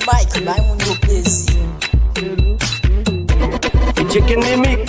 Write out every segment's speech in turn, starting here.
Mike, vai muito plaisir. Chicken the mix.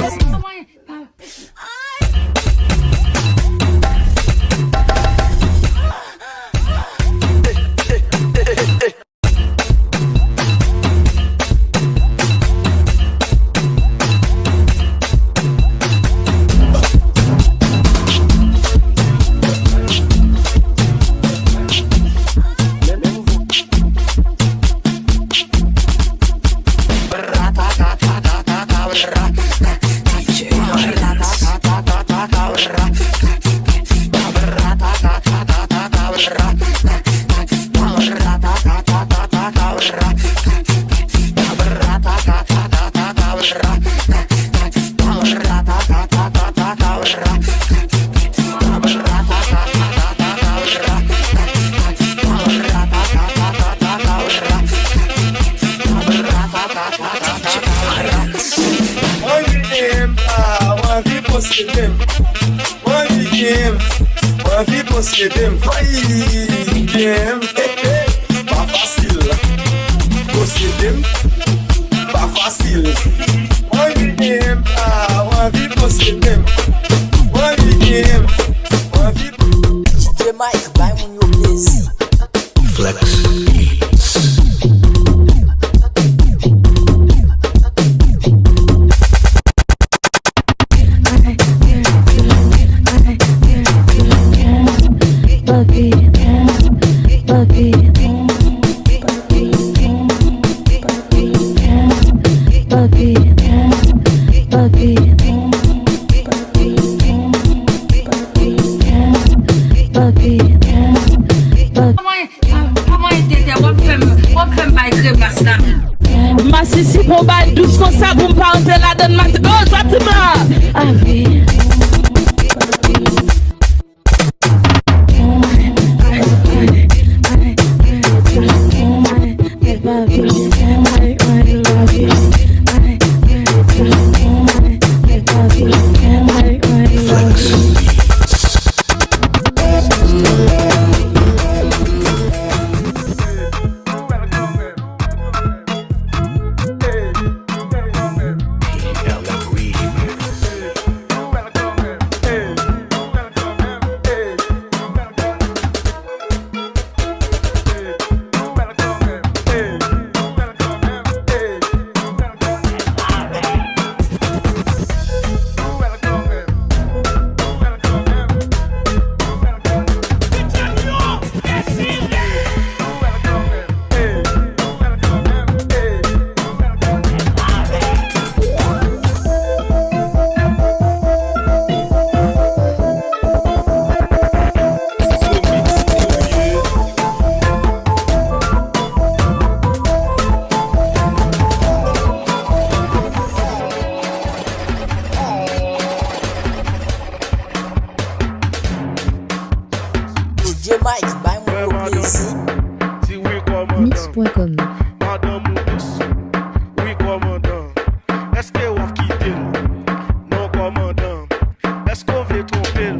Pas facile. Posede, pas facile. One game, one vie posede. One game, one vie. DJ Mike, vai muito plaisir. Flex. Masisi pour bail douce comme ça pour me pas entrer la donne mat. Oh, toi tu m'as. Avi. DJ Mike, vai muito plaisir. Mix.com. Madame Mousse, oui commandant. Est-ce que vous quittez? Non commandant. Est-ce qu'on veut tromper?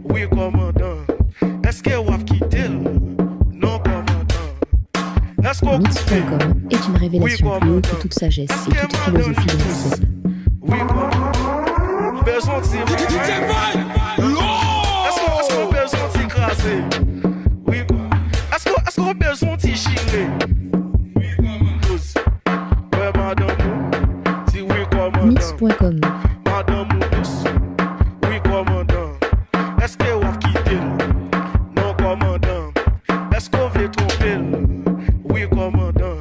Oui commandant. Est-ce que vous quittez? Non commandant. Est-ce qu'on Mix.com est une révélation plus haute que toute sagesse et toute philosophie de l'islam. oui commandant. Besoin de est-ce qu'on besoin de s'écraser? Oui est-ce qu'on besoin de chiner? Oui commandant. Ouais madame, si oui commandant. Mix.com. Madame Mousse, oui commandant. Est-ce que vous quittez? Non commandant. Est-ce qu'on veut tromper? Oui commandant.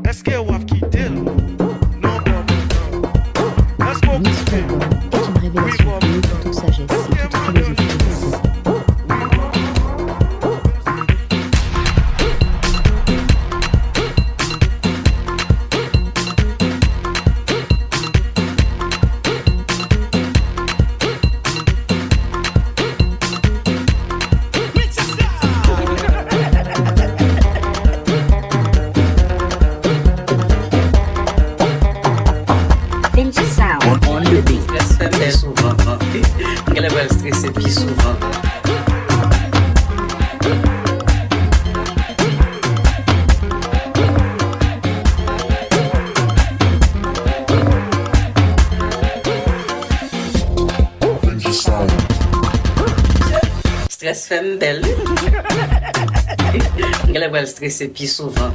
Est-ce que vous quittez? Non commandant. Est-ce qu'on Mix.com est une révélation plus haute que toute sagesse stress fait belle. Je vais stresser plus souvent.